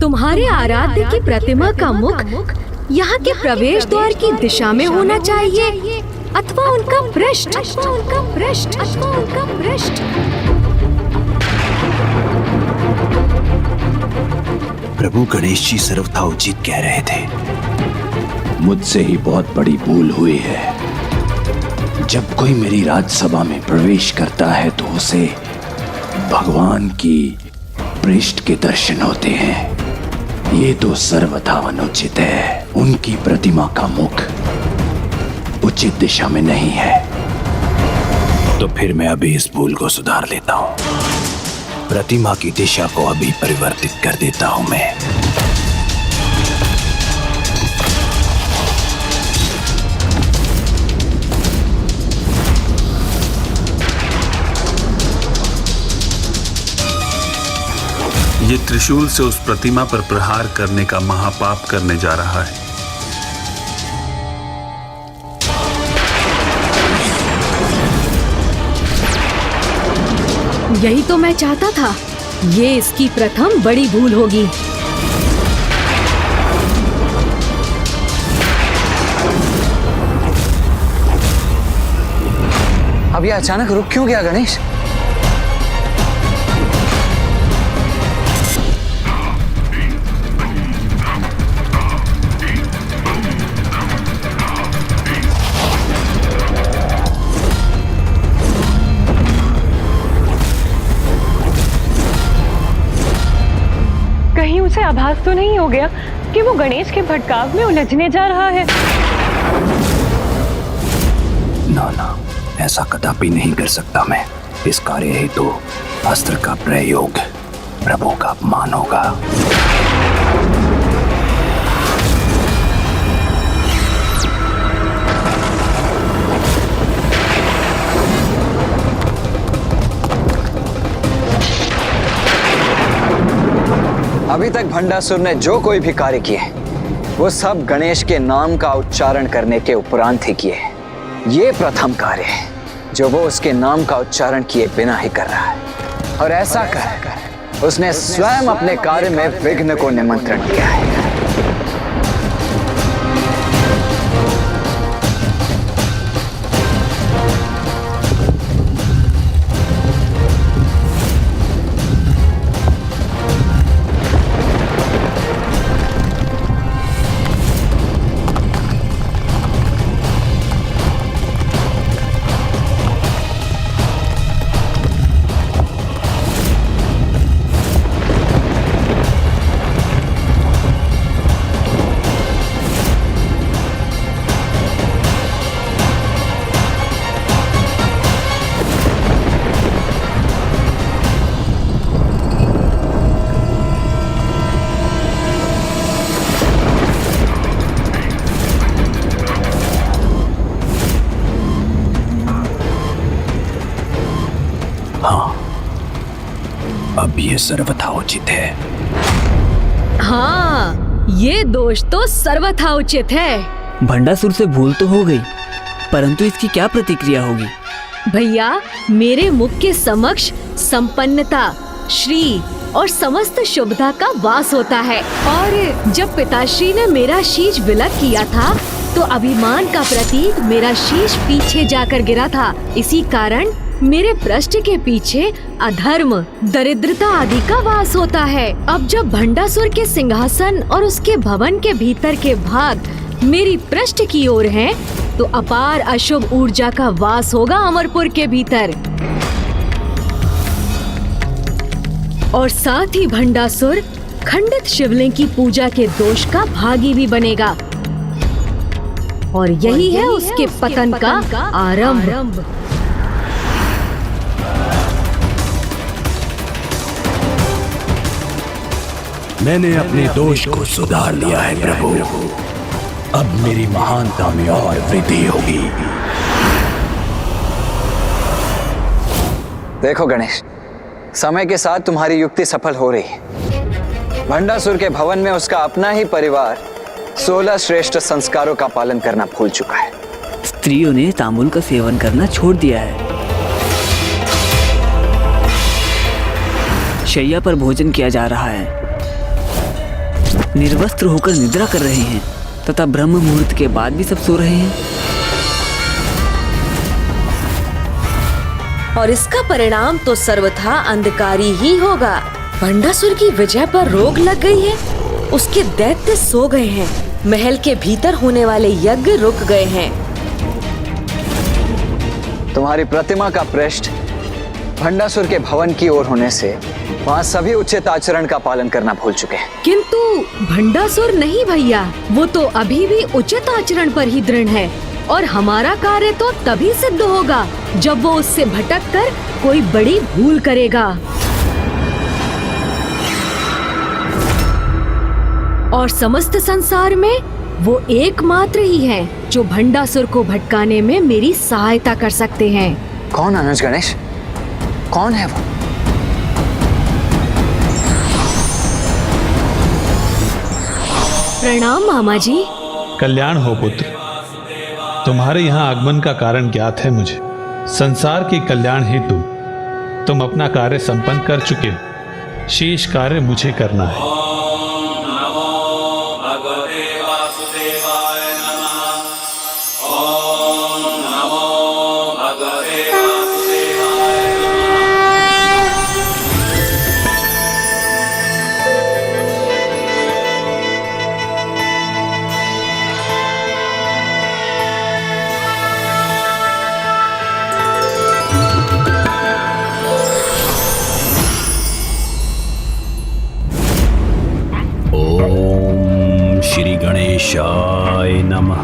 तुम्हारे आराध्य की प्रतिमा का मुख यहाँ के प्रवेश द्वार की दिशा में होना चाहिए अथवा उनका पृष्ठ। प्रभु गणेश जी सर्वथा उचित कह रहे थे। मुझसे ही बहुत बड़ी भूल हुई है। जब कोई मेरी राजसभा में प्रवेश करता है तो उसे भगवान की पृष्ठ के दर्शन होते हैं। ये तो सर्वथा अनुचित है। उनकी प्रतिमा का मुख उचित दिशा में नहीं है। तो फिर मैं अभी इस भूल को सुधार लेता हूँ। प्रतिमा की दिशा को अभी परिवर्तित कर देता हूँ मैं। ये त्रिशूल से उस प्रतिमा पर प्रहार करने का महापाप करने जा रहा है। यही तो मैं चाहता था। ये इसकी प्रथम बड़ी भूल होगी। अब ये अचानक रुक क्यों गया गणेश? कहीं उसे आभास तो नहीं हो गया कि वो गणेश के भटकाव में उलझने जा रहा है? ना, ऐसा कदापि नहीं कर सकता मैं। इस कार्य हेतु अस्त्र का प्रयोग प्रभु का अपमान होगा। अभी तक भंडासुर ने जो कोई भी कार्य किए वो सब गणेश के नाम का उच्चारण करने के उपरांत ही किए। ये प्रथम कार्य है जो वो उसके नाम का उच्चारण किए बिना ही कर रहा है, और ऐसा कर उसने स्वयं अपने कार्य में विघ्न को निमंत्रण दिया है। अब ये सर्वथा उचित है। हाँ, ये दोष तो सर्वथा उचित है। भंडासुर से भूल तो हो गई, परंतु इसकी क्या प्रतिक्रिया होगी? भैया, मेरे मुख के समक्ष संपन्नता, श्री और समस्त शुभता का वास होता है। और जब पिताश्री ने मेरा शीश विलग किया था तो अभिमान का प्रतीक मेरा शीश पीछे जाकर गिरा था। इसी कारण मेरे पृष्ठ के पीछे अधर्म, दरिद्रता आदि का वास होता है। अब जब भंडासुर के सिंहासन और उसके भवन के भीतर के भाग मेरी पृष्ठ की ओर हैं, तो अपार अशुभ ऊर्जा का वास होगा अमरपुर के भीतर। और साथ ही भंडासुर खंडित शिवलिंग की पूजा के दोष का भागी भी बनेगा। और यही है उसके पतन का आरंभ। मैंने अपने दोष को सुधार लिया है प्रभु। अब मेरी महानता में और वृद्धि होगी। देखो गणेश, समय के साथ तुम्हारी युक्ति सफल हो रही है। भंडासुर के भवन में उसका अपना ही परिवार 16 श्रेष्ठ संस्कारों का पालन करना भूल चुका है। स्त्रियों ने तांबुल का सेवन करना छोड़ दिया है। शैया पर भोजन किया जा रहा है। निर्वस्त्र होकर निद्रा कर रहे हैं तथा ब्रह्म मुहूर्त के बाद भी सब सो रहे हैं। और इसका परिणाम तो सर्वथा अंधकारी ही होगा। भंडासुर की विजय पर रोक लग गई है, उसके दैत्य सो गए हैं, महल के भीतर होने वाले यज्ञ रुक गए हैं। तुम्हारी प्रतिमा का पृष्ठ भंडासुर के भवन की ओर होने से वहाँ सभी उचित आचरण का पालन करना भूल चुके हैं। किंतु भंडासुर नहीं भैया, वो तो अभी भी उचित आचरण पर ही दृढ़ है और हमारा कार्य तो तभी सिद्ध होगा जब वो उससे भटककर कोई बड़ी भूल करेगा। और समस्त संसार में वो एकमात्र ही है जो भंडासुर को भटकाने में मेरी सहायता कर सकते हैं। कौन अनुज गणेश? कौन है वो? प्रणाम मामा जी। कल्याण हो पुत्र। तुम्हारे यहाँ आगमन का कारण ज्ञात है मुझे। संसार के कल्याण हेतु तुम अपना कार्य संपन्न कर चुके हो, शेष कार्य मुझे करना है। श्री गणेशाय नमः।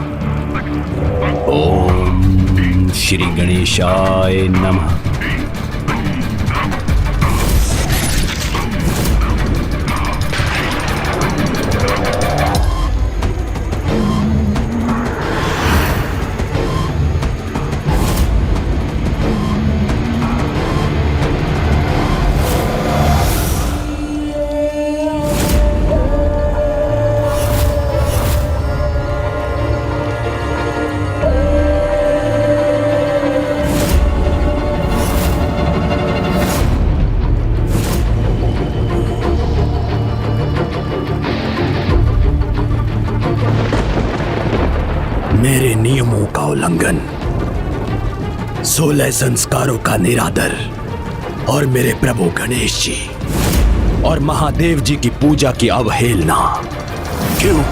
ओम श्री गणेशाय नमः। मेरे नियमों का उल्लंघन, 16 संस्कारों का निरादर और मेरे प्रभु गणेश जी और महादेव जी की पूजा की अवहेलना। क्यों?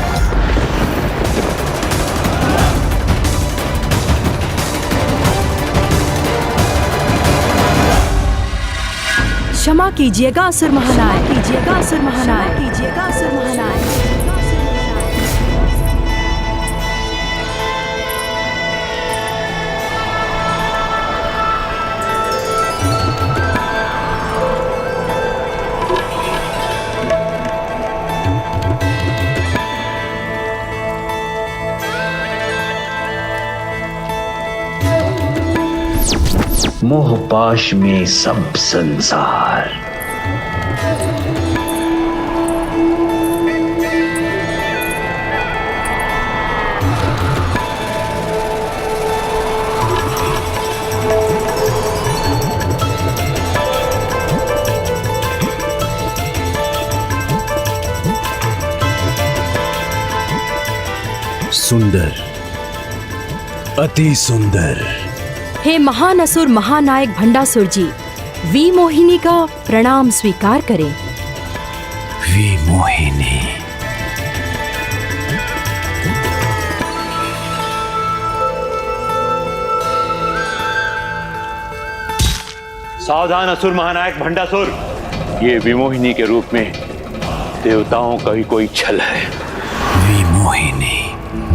क्षमा कीजिएगा असुर महानायक, कीजिएगा असुर महानायक, कीजिएगा असुर महानायक। मोहपाश में सब संसार। सुंदर, अति सुंदर। हे महान असुर महानायक भंडासुर जी, वी मोहिनी का प्रणाम स्वीकार करें। वी मोहिनी। सावधान असुर महानायक भंडासुर, ये विमोहिनी के रूप में देवताओं का ही कोई छल है। विमोहिनी,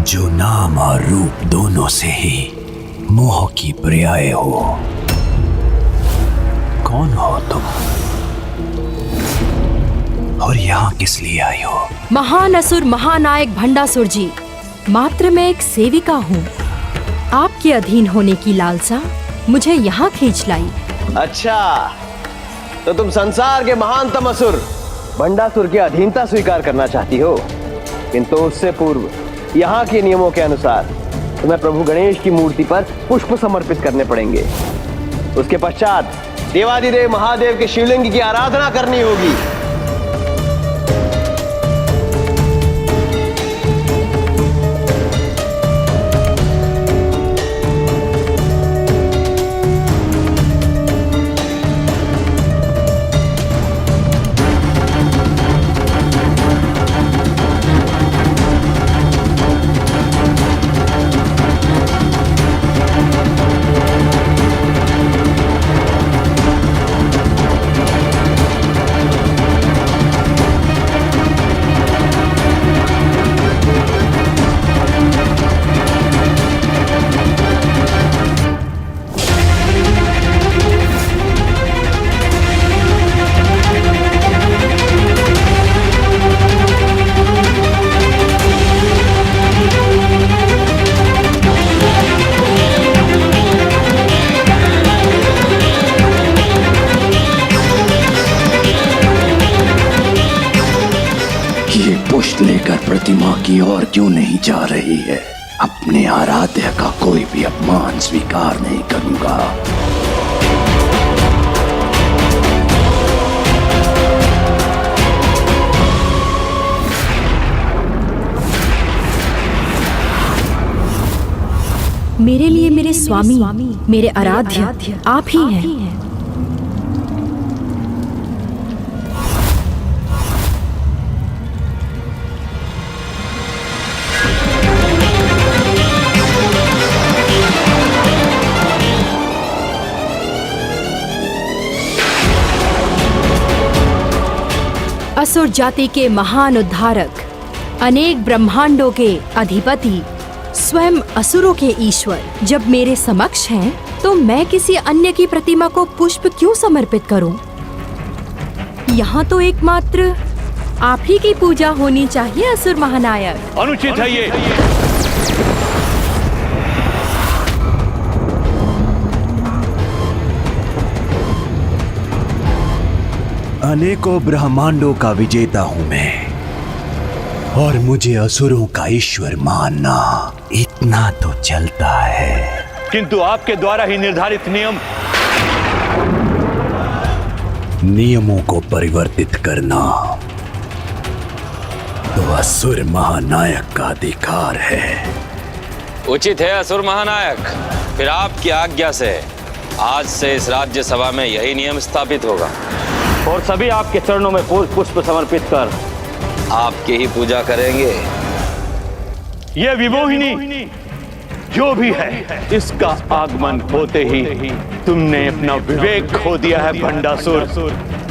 जो नाम और रूप दोनों से ही मोह की पर्याय हो। कौन हो तुम और यहाँ किस लिए आई हो? महान असुर महानायक भंडासुर जी, मात्र मैं एक सेविका हूँ। आपके अधीन होने की लालसा मुझे यहाँ खींच लाई। अच्छा, तो तुम संसार के महानतम असुर भंडासुर की अधीनता स्वीकार करना चाहती हो, किंतु उससे पूर्व यहाँ के नियमों के अनुसार तुम्हें प्रभु गणेश की मूर्ति पर पुष्प समर्पित करने पड़ेंगे। उसके पश्चात देवादिदेव महादेव के शिवलिंग की आराधना करनी होगी। पुष्प लेकर प्रतिमा की ओर क्यों नहीं जा रही है? अपने आराध्य का कोई भी अपमान स्वीकार नहीं करूंगा। मेरे लिए मेरे स्वामी, मेरे आराध्य आप ही हैं। असुर जाति के महान उद्धारक, अनेक ब्रह्मांडों के अधिपति, स्वयं असुरों के ईश्वर जब मेरे समक्ष हैं, तो मैं किसी अन्य की प्रतिमा को पुष्प क्यों समर्पित करूं? यहाँ तो एकमात्र आप ही की पूजा होनी चाहिए असुर महानायक। अनुचित है ये। अनेकों ब्रह्मांडों का विजेता हूं मैं, और मुझे असुरों का ईश्वर मानना इतना तो चलता है। किंतु आपके द्वारा ही निर्धारित नियमों को परिवर्तित करना तो असुर महानायक का अधिकार है। उचित है असुर महानायक। फिर आपकी आज्ञा से आज से इस राज्य सभा में यही नियम स्थापित होगा, और सभी आपके चरणों में फूल पुष्प समर्पित कर आपकी ही पूजा करेंगे। ये विमोहिनी जो भी है, इसका आगमन होते ही तुमने अपना विवेक खो दिया है भंडासुर।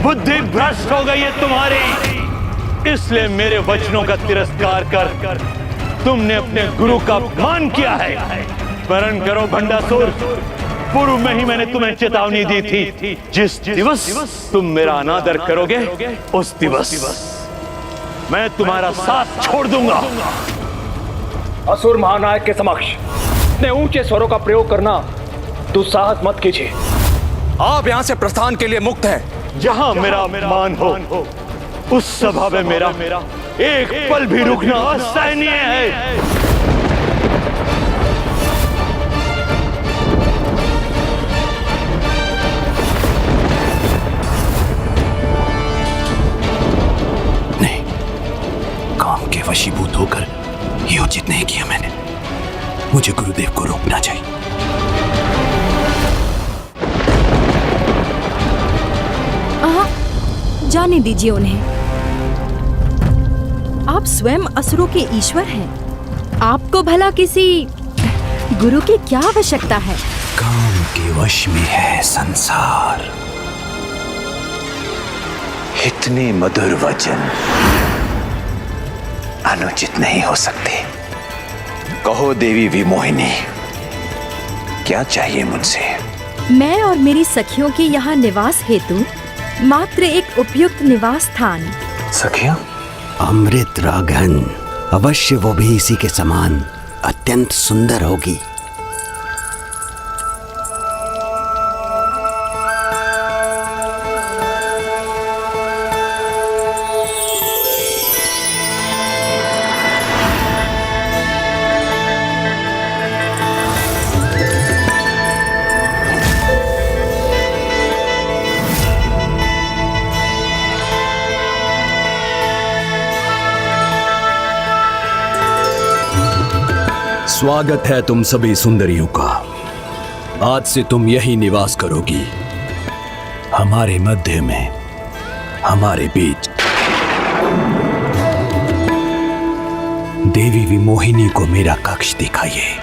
बुद्धि भ्रष्ट हो गई है तुम्हारी, इसलिए मेरे वचनों का तिरस्कार कर तुमने अपने गुरु का अपमान किया है। स्मरण करो भंडासुर, पूर्व में ही मैंने तुम्हें चेतावनी दी थी, जिस दिवस तुम मेरा अनादर करोगे उस दिवस मैं तुम्हारा साथ छोड़ दूंगा। असुर महानायक के समक्ष इतने ऊंचे स्वरों का प्रयोग करना दुस्साहस मत कीजिए। आप यहाँ से प्रस्थान के लिए मुक्त हैं। जहाँ मेरा अपमान हो उस सभा में मेरा एक पल भी रुकना असहनीय है। वशीभूत होकर ये उचित नहीं किया मैंने। मुझे गुरुदेव को रोकना चाहिए। जाने दीजिए उन्हें। आप स्वयं असुरों के ईश्वर हैं। आपको भला किसी गुरु की क्या आवश्यकता है? काम के वश में है संसार। इतने मधुर वचन अनुचित नहीं हो सकते। कहो देवी विमोहिनी, क्या चाहिए मुझसे? मैं और मेरी सखियों के यहाँ निवास हेतु मात्र एक उपयुक्त निवास स्थान। सखिया? अमृत राघन, अवश्य वो भी इसी के समान अत्यंत सुंदर होगी। स्वागत है तुम सभी सुंदरियों का। आज से तुम यही निवास करोगी, हमारे मध्य में, हमारे बीच। देवी विमोहिनी को मेरा कक्ष दिखाइए।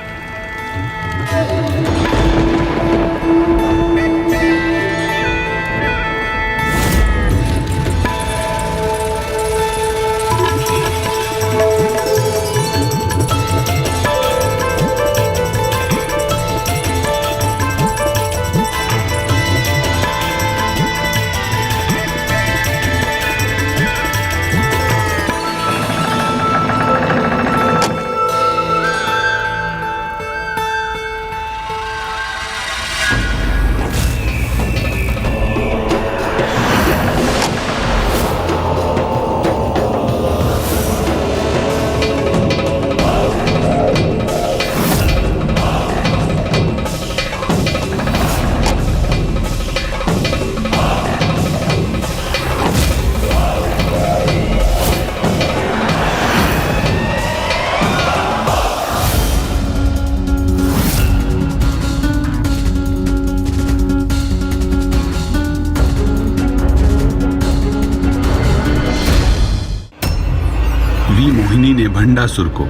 विमोहिनी ने भंडासुर को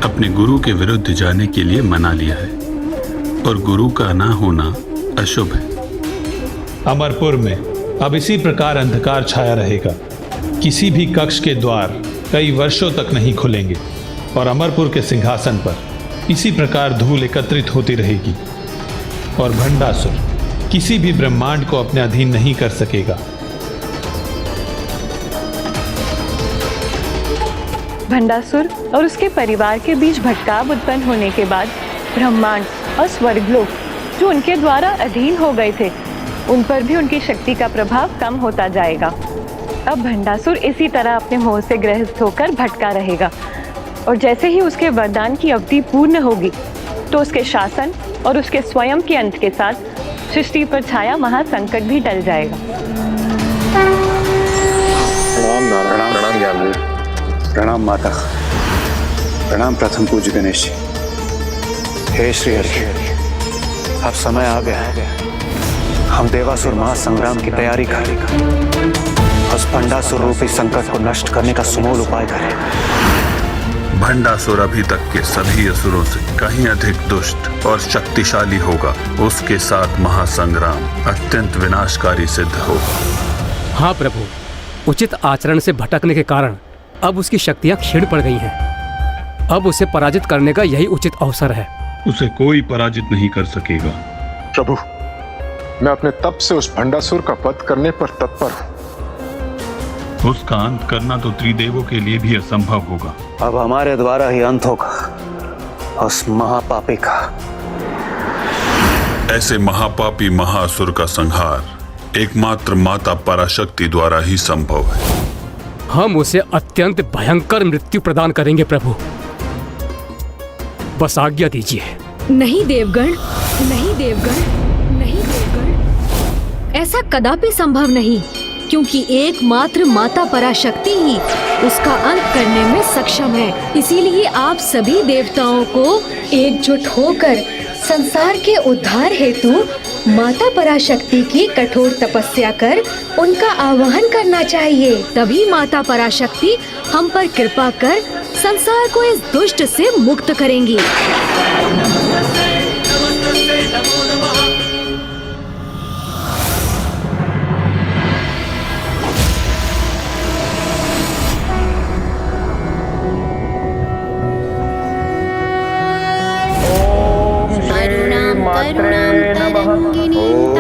अपने गुरु के विरुद्ध जाने के लिए मना लिया है और गुरु का ना होना अशुभ है। अमरपुर में अब इसी प्रकार अंधकार छाया रहेगा। किसी भी कक्ष के द्वार कई वर्षों तक नहीं खुलेंगे और अमरपुर के सिंहासन पर इसी प्रकार धूल एकत्रित होती रहेगी और भंडासुर किसी भी ब्रह्मांड को अपने अधीन नहीं कर सकेगा। भंडासुर और उसके परिवार के बीच भटकाव उत्पन्न होने के बाद ब्रह्मांड और स्वर्गलोक जो उनके द्वारा अधीन हो गए थे, उन पर भी उनकी शक्ति का प्रभाव कम होता जाएगा। अब भंडासुर इसी तरह अपने मोह से ग्रस्त होकर भटका रहेगा और जैसे ही उसके वरदान की अवधि पूर्ण होगी तो उसके शासन और उसके स्वयं के अंत के साथ सृष्टि पर छाया महासंकट भी टल जाएगा। प्रणाम ज्ञानदेव, प्रणाम माता, प्रणाम प्रथम पूज्य गणेश जी। हे श्री हरि, अब समय आ गया है, हम देवासुर महासंग्राम की तैयारी करें। उस भंडासुर रूपी संकट को नष्ट करने का सुमूल उपाय करें। भंडासुर अभी तक के सभी असुरों से कहीं अधिक दुष्ट और शक्तिशाली होगा। उसके साथ महासंग्राम अत्यंत विनाशकारी सिद्ध होगा। हाँ प्रभु, उचित आचरण से भटकने के कारण अब उसकी शक्तियां क्षीण पड़ गई हैं। अब उसे पराजित करने का यही उचित अवसर है। उसे कोई पराजित नहीं कर सकेगा। प्रभु, मैं अपने तप से उस भंडासुर का वध करने पर तत्पर हूँ। उसका अंत करना तो त्रिदेवों के लिए भी असंभव होगा। अब हमारे द्वारा ही अंत होगा उस महापापी का। ऐसे महापापी महासुर का संहार एकमात्र माता पराशक्ति द्वारा ही संभव है। हम उसे अत्यंत भयंकर मृत्यु प्रदान करेंगे प्रभु, बस आज्ञा दीजिए। नहीं देवगण, नहीं देवगण, नहीं देवगण, ऐसा कदापि संभव नहीं, क्योंकि एकमात्र माता पराशक्ति ही उसका अंत करने में सक्षम है। इसीलिए आप सभी देवताओं को एकजुट होकर संसार के उद्धार हेतु माता पराशक्ति की कठोर तपस्या कर उनका आवाहन करना चाहिए। तभी माता पराशक्ति हम पर कृपा कर संसार को इस दुष्ट से मुक्त करेंगी।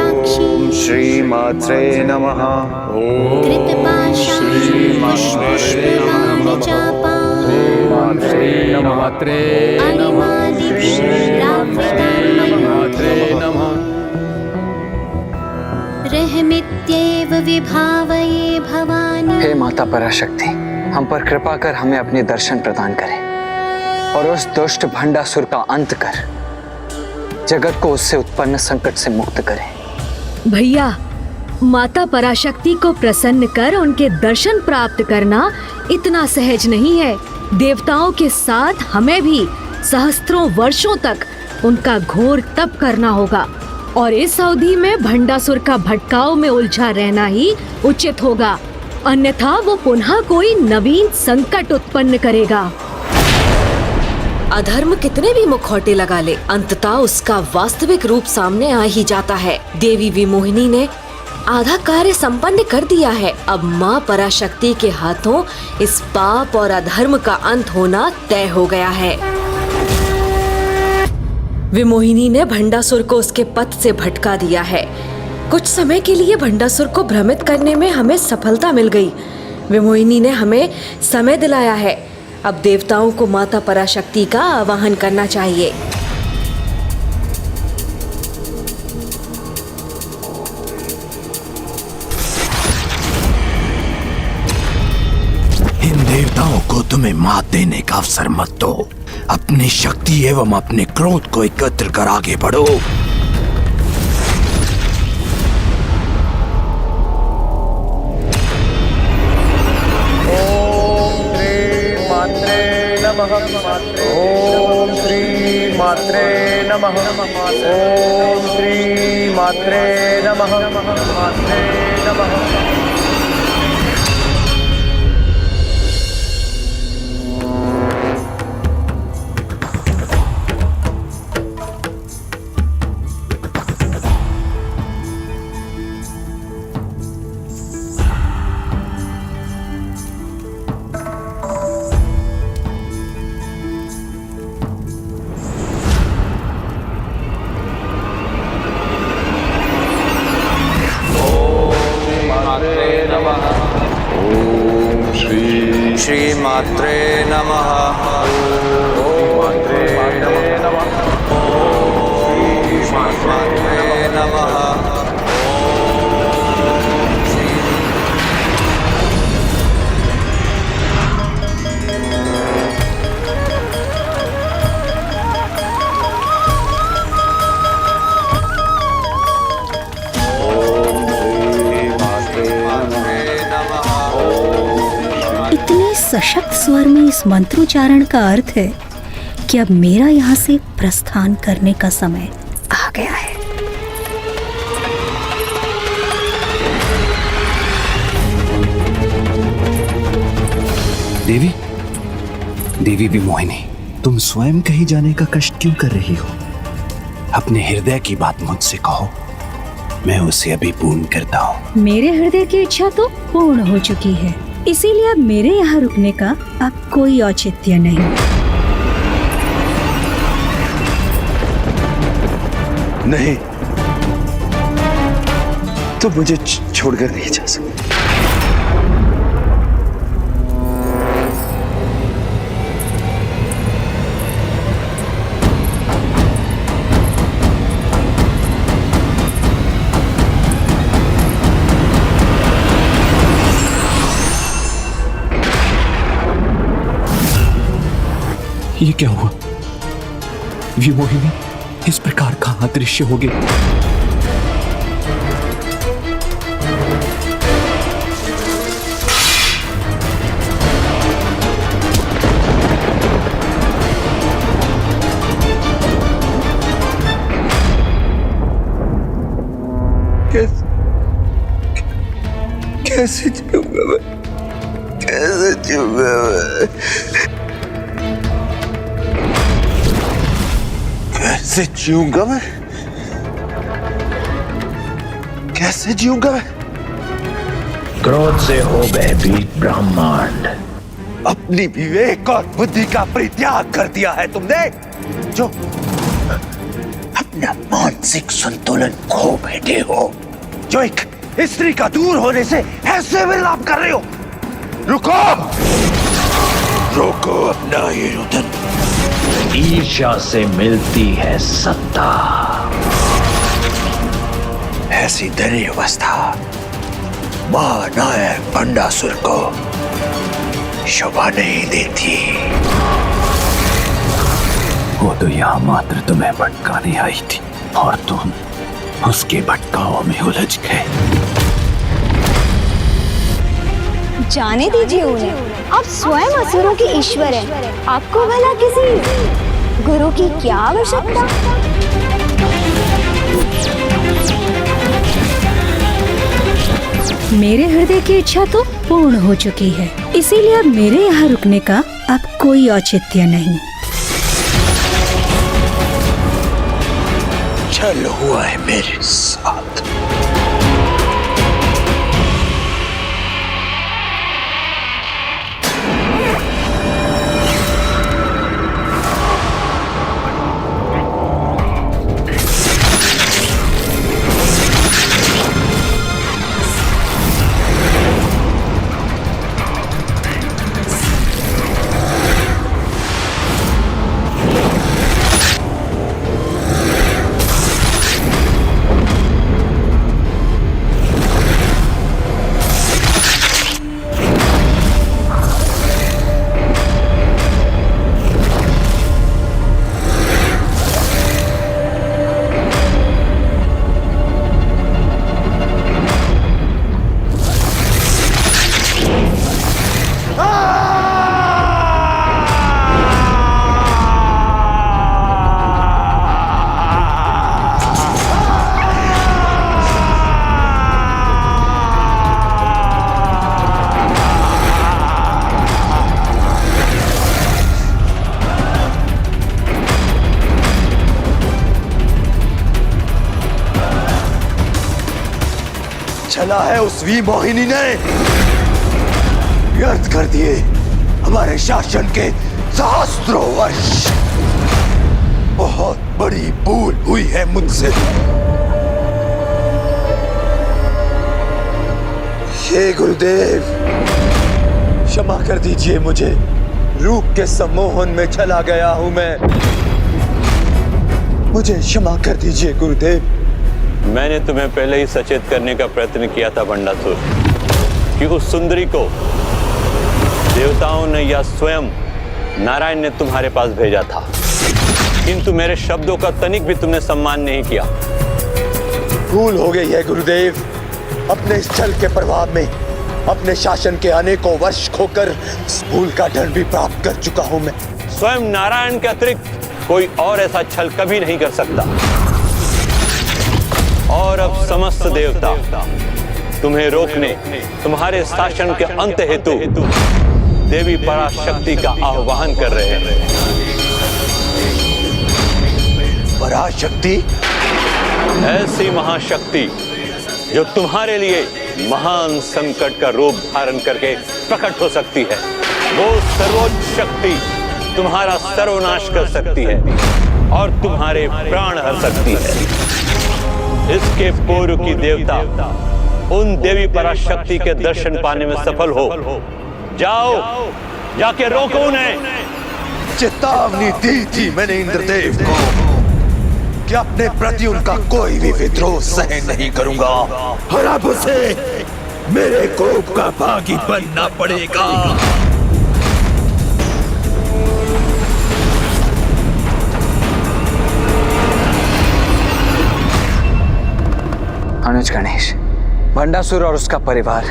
ओम श्री मात्रे नमः। रहमित्येव विभावये भवानी। हे माता पराशक्ति, हम पर कृपा कर हमें अपने दर्शन प्रदान करें और उस दुष्ट भंडासुर का अंत कर जगत को उससे उत्पन्न संकट से मुक्त करें। भैया, माता पराशक्ति को प्रसन्न कर उनके दर्शन प्राप्त करना इतना सहज नहीं है। देवताओं के साथ हमें भी सहस्त्रों वर्षों तक उनका घोर तप करना होगा और इस अवधि में भंडासुर का भटकाव में उलझा रहना ही उचित होगा, अन्यथा वो पुनः कोई नवीन संकट उत्पन्न करेगा। अधर्म कितने भी मुखौटे लगा ले, अंततः उसका वास्तविक रूप सामने आ ही जाता है। देवी विमोहिनी ने आधा कार्य संपन्न कर दिया है। अब माँ पराशक्ति के हाथों इस पाप और अधर्म का अंत होना तय हो गया है। विमोहिनी ने भंडासुर को उसके पथ से भटका दिया है। कुछ समय के लिए भंडासुर को भ्रमित करने में हमें सफलता मिल गई। विमोहिनी ने हमें समय दिलाया है। अब देवताओं को माता पराशक्ति का आवाहन करना चाहिए। इन देवताओं को तुम्हें मात देने का अवसर मत दो। अपनी शक्ति एवं अपने क्रोध को एकत्र कर आगे बढ़ो। ओम श्री मात्रे नमः। ओम श्री मात्रे नमः। मात्रे नमः। नमः। ओम मात्रे नमः। ओम मात्रे नमः। इतने सशक्त स्वर में इस मंत्रोच्चारण का अर्थ है कि अब मेरा यहाँ से प्रस्थान करने का समय आ गया है। देवी, देवी विमोहिनी, तुम स्वयं कहीं जाने का कष्ट क्यों कर रही हो? अपने हृदय की बात मुझसे कहो, मैं उसे अभी पूर्ण करता हूँ। मेरे हृदय की इच्छा तो पूर्ण हो चुकी है, इसीलिए अब मेरे यहाँ रुकने का अब कोई औचित्य नहीं। नहीं, तो मुझे छोड़कर नहीं जा सकते। ये क्या हुआ? विमोहिनी इस प्रकार का अदृश्य हो गई। कैसे जीऊंगा मैं? कैसे जीऊंगा मैं? कैसे जीऊंगा मैं? कैसे जीऊंगा मैं? क्रोध से हो भयभीत ब्रह्मांड। अपनी विवेक और बुद्धि का परित्याग कर दिया है तुमने, जो अपना मानसिक संतुलन खो बैठे हो, जो एक स्त्री का दूर होने से ऐसे विलाप कर रहे हो। रुको, रोको अपना ये रुदन। ईर्ष्या से मिलती है सत्ता। ऐसी दयनीय अवस्था महानायक भंडासुर को शोभा नहीं देती। वो तो यहाँ मात्र तुम्हें भटकाने आई थी और तुम उसके भटकाव में उलझ गए। जाने दीजिए उन्हें, आप स्वयं असुरों के ईश्वर हैं। आपको भला किसी गुरु की क्या आवश्यकता? मेरे हृदय की इच्छा तो पूर्ण हो चुकी है, इसीलिए अब मेरे यहाँ रुकने का अब कोई औचित्य नहीं। छल हुआ है मेरे साथ। चला है उस विमोहिनी ने, व्यर्थ कर दिए हमारे शासन के सहस्त्रों वर्ष। बहुत बड़ी भूल हुई है मुझसे। हे गुरुदेव, क्षमा कर दीजिए मुझे। रूप के सम्मोहन में चला गया हूं मैं। मुझे क्षमा कर दीजिए गुरुदेव। मैंने तुम्हें पहले ही सचेत करने का प्रयत्न किया था भंडासुर कि उस सुंदरी को देवताओं ने या स्वयं नारायण ने तुम्हारे पास भेजा था, किंतु मेरे शब्दों का तनिक भी तुमने सम्मान नहीं किया। भूल हो गई है गुरुदेव। अपने इस छल के प्रभाव में अपने शासन के अनेकों वर्ष खोकर इस भूल का दंड भी प्राप्त कर चुका हूं मैं। स्वयं नारायण के अतिरिक्त कोई और ऐसा छल कभी नहीं कर सकता। और अब समस्त देवता तुम्हें रोकने, तुम्हारे शासन के अंत हेतु देवी पराशक्ति का आह्वान कर रहे हैं। पराशक्ति? ऐसी महाशक्ति जो तुम्हारे लिए महान संकट का रूप धारण करके प्रकट हो सकती है। वो सर्वोच्च शक्ति तुम्हारा सर्वनाश कर सकती है और तुम्हारे प्राण हर सकती है। इसके पूर्व की देवता उन देवी पराशक्ति के दर्शन पाने में सफल हो। जाओ, जाके रोको उन्हें। चेतावनी दी थी मैंने इंद्रदेव को कि अपने प्रति उनका कोई भी विद्रोह सहन नहीं करूंगा और अब उसे मेरे कोप का भागी बनना पड़ेगा। अनुज गणेश, भंडासुर और उसका परिवार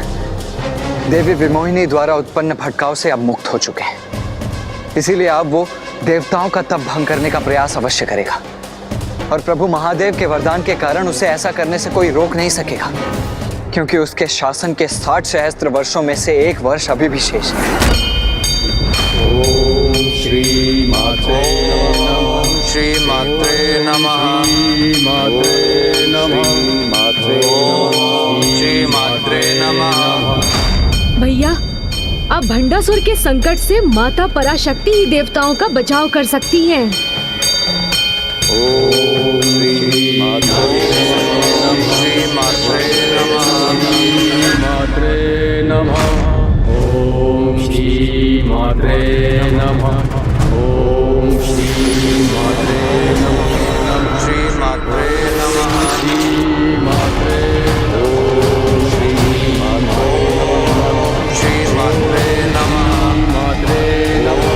देवी विमोहिनी द्वारा उत्पन्न भटकाव से अब मुक्त हो चुके हैं। इसीलिए अब वो देवताओं का तप भंग करने का प्रयास अवश्य करेगा और प्रभु महादेव के वरदान के कारण उसे ऐसा करने से कोई रोक नहीं सकेगा, क्योंकि उसके शासन के 60 सहस्त्र वर्षों में से एक वर्ष अभी भी शेष है। ओम श्री मात्रे नमः। श्री मात्रे नमः। मात्रे नमः। मात्रे श्री मात्रे नमः। भैया, अब भंडासुर के संकट से माता पराशक्ति ही देवताओं का बचाव कर सकती हैं। ओम श्री मात्रे नमः। ओम श्री मात्रे नमः। ओम श्री मात्रे नमः। श्री मात्रे नमः। श्री मात्रे। ओम श्री मात्रे। श्री मात्रे नमः। मात्रे नमः।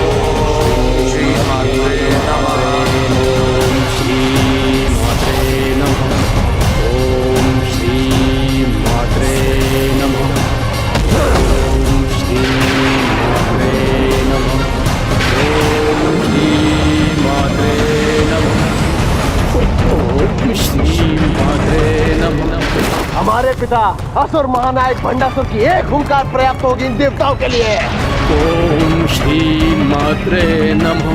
श्री मात्रे नमः। ओम श्री मात्रे नमः। ओम श्री मात्रे नमः। ओम श्री मात्रे नमः। ओम श्री मात्रे नमः। ओम श्री मात्रे नमः। हमारे पिता असुर महानायक भंडासुर की एक हुंकार पर्याप्त होगी इन देवताओं के लिए। ओम श्री मात्रे नमः।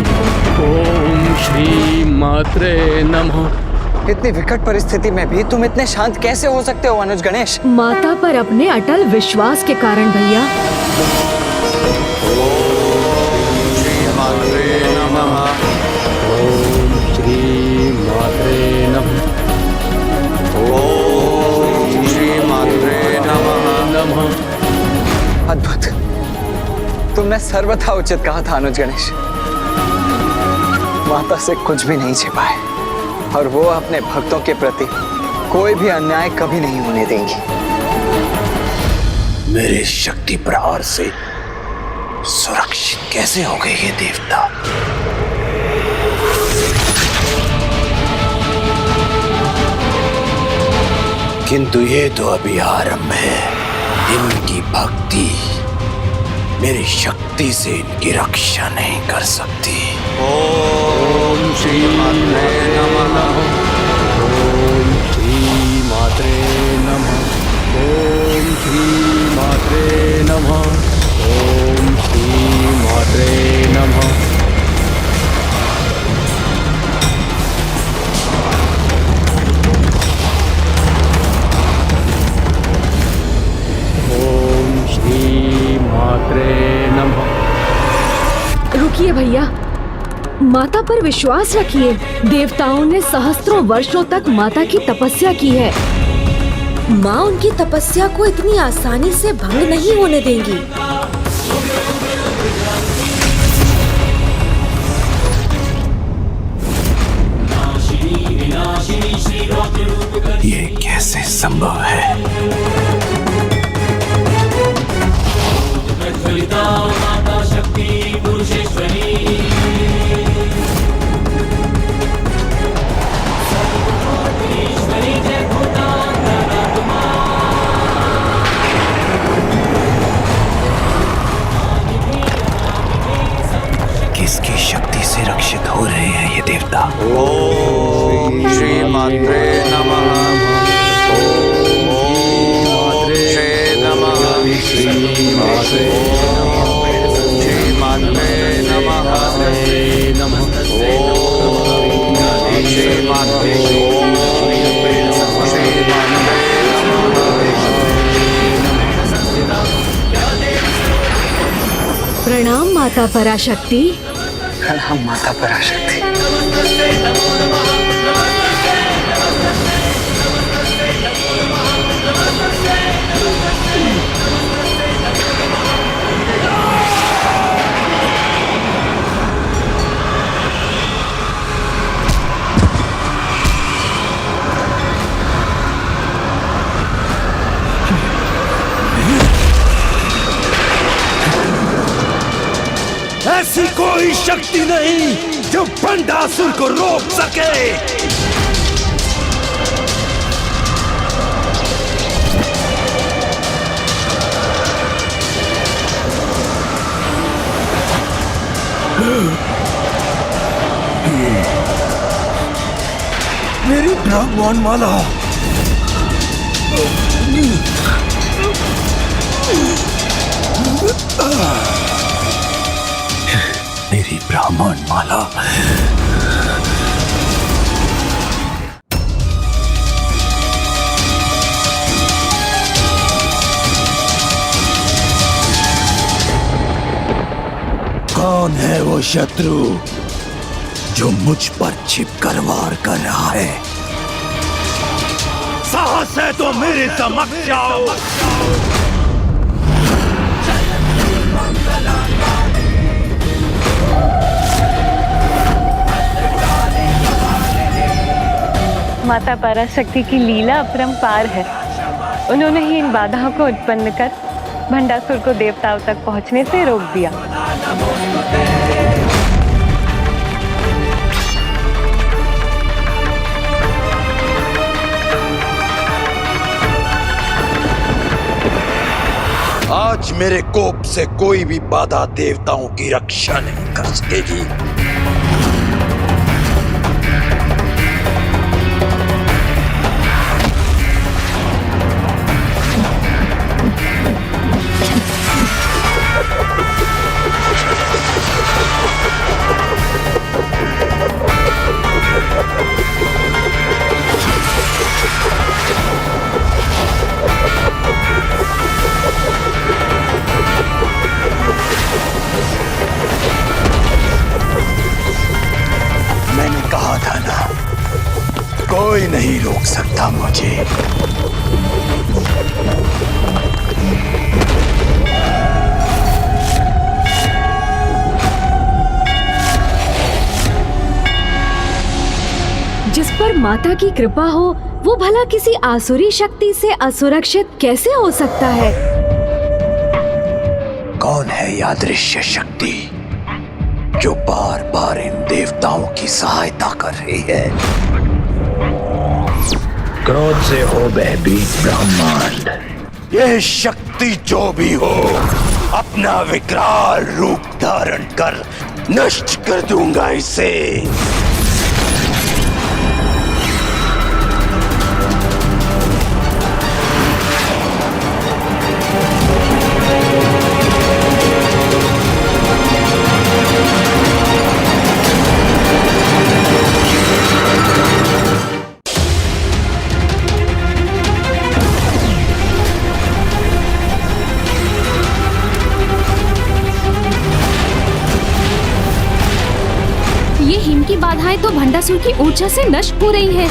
ओम श्री मात्रे नमः। इतनी विकट परिस्थिति में भी तुम इतने शांत कैसे हो सकते हो अनुज गणेश? माता पर अपने अटल विश्वास के कारण भैया। ओम श्री मात्रे नमः। ओम श्री मात्रे नमः। ओम श्री मात्रे नमः। अद्भुत, तुमने सर्वथा उचित कहा था अनुज गणेश। माता से कुछ भी नहीं छिपाए और वो अपने भक्तों के प्रति कोई भी अन्याय कभी नहीं होने देंगी। मेरे शक्ति प्रहार से सुरक्षित कैसे हो गए ये देवता? किंतु ये तो अभी आरंभ है। इनकी भक्ति मेरी शक्ति से इनकी रक्षा नहीं कर सकती। ओम श्री मात्रे नमः। ओम श्री मात्रे नमः। ओम श्री मात्रे नमः। ओम श्री मात्रे नमः। ओम श्री मात्रे नमः। रुकिए भैया, माता पर विश्वास रखिए। देवताओं ने सहस्त्रों वर्षों तक माता की तपस्या की है। माँ उनकी तपस्या को इतनी आसानी से भंग नहीं होने देंगी। किसकी शक्ति से रक्षित हो रहे हैं ये देवता? ओम श्री मात्रे नमः। ओम श्री नमः। श्री मात्रे नमः। ओम श्री मात्रे प्रणाम माता पराशक्ति। प्रणाम माता पराशक्ति। ऐसी कोई शक्ति नहीं जो भंडासुर को रोक सके। मेरी ब्राह्मण माला। मेरी ब्राह्मण माला। कौन है वो शत्रु जो मुझ पर छिपकर वार कर रहा है? साहस है तो मेरे समक्ष आओ। माता पराशक्ति की लीला अपरंपार है। उन्होंने ही इन बाधाओं को उत्पन्न कर भंडासुर को देवताओं तक पहुंचने से रोक दिया। आज मेरे कोप से कोई भी बाधा देवताओं की रक्षा नहीं कर सकेगी। मैंने कहा था ना, कोई नहीं रोक सकता मुझे। जिस पर माता की कृपा हो वो भला किसी आसुरी शक्ति से असुरक्षित कैसे हो सकता है? कौन है यह अदृश्य शक्ति जो बार बार इन देवताओं की सहायता कर रही है? क्रोध से हो भयभीत ब्रह्मांड। ये शक्ति जो भी हो, अपना विकराल रूप धारण कर नष्ट कर दूंगा इसे। ये हिम की बाधाएं तो भंडासुर की ऊर्जा से नष्ट हो रही हैं।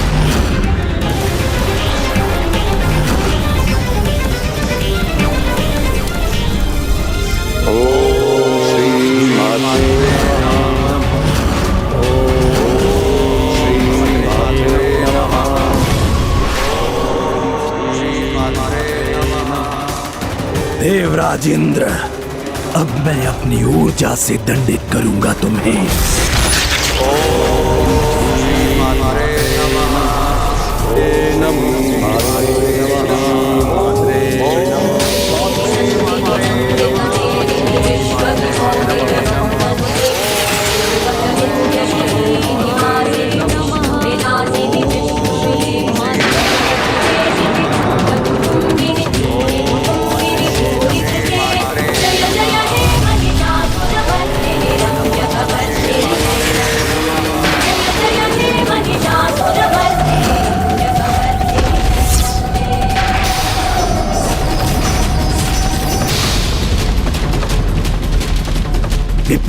देवराज इंद्र, अब मैं अपनी ऊर्जा से दंडित करूंगा तुम्हें।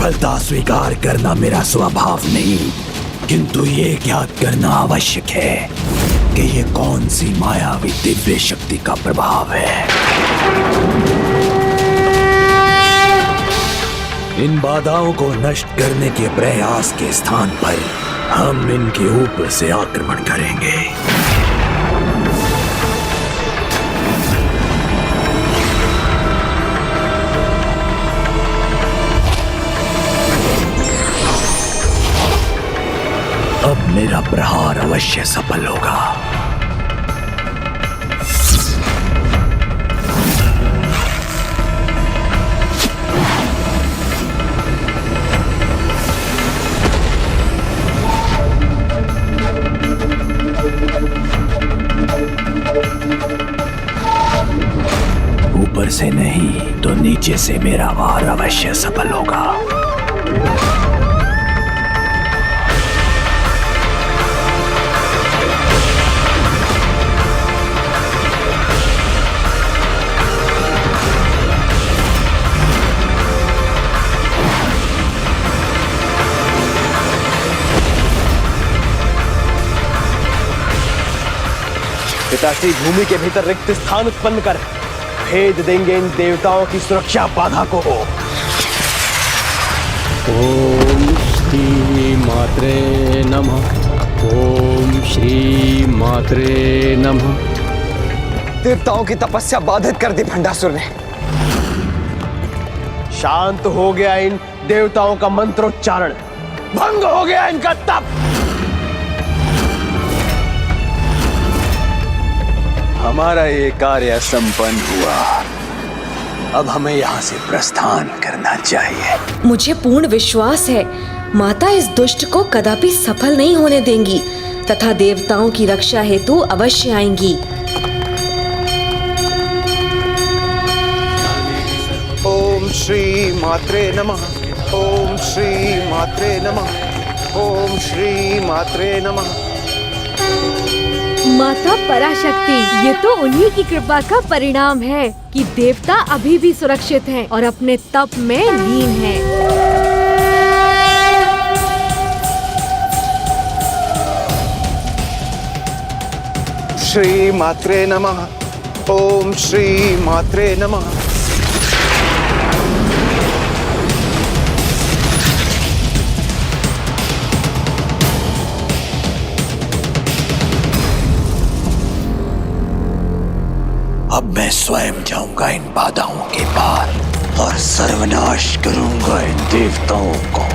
सफलता स्वीकार करना मेरा स्वभाव नहीं, किंतु ये ज्ञात करना आवश्यक है कि ये कौन सी मायावी दिव्य शक्ति का प्रभाव है। इन बाधाओं को नष्ट करने के प्रयास के स्थान पर हम इनके ऊपर से आक्रमण करेंगे। अब मेरा प्रहार अवश्य सफल होगा। ऊपर से नहीं तो नीचे से मेरा वार अवश्य सफल होगा। पिताश्री भूमि के भीतर रिक्त स्थान उत्पन्न कर भेद देंगे इन देवताओं की सुरक्षा बाधा को। ओम श्री मात्रे नमः। ओम श्री मात्रे नमः। देवताओं की तपस्या बाधित कर दी भंडासुर ने। शांत हो गया इन देवताओं का मंत्रोच्चारण, भंग हो गया इनका तप। हमारा ये कार्य संपन्न हुआ। अब हमें यहाँ से प्रस्थान करना चाहिए। मुझे पूर्ण विश्वास है माता इस दुष्ट को कदापि सफल नहीं होने देंगी तथा देवताओं की रक्षा हेतु अवश्य आएंगी। ओम श्री मात्रे नमः। ओम श्री मात्रे नमः। ओम श्री मात्रे नमः। माता पराशक्ति, ये तो उन्हीं की कृपा का परिणाम है कि देवता अभी भी सुरक्षित हैं और अपने तप में लीन हैं। श्री मात्रे नमः। ओम श्री मात्रे नमः। अब मैं स्वयं जाऊंगा इन बाधाओं के पार और सर्वनाश करूंगा इन देवताओं को।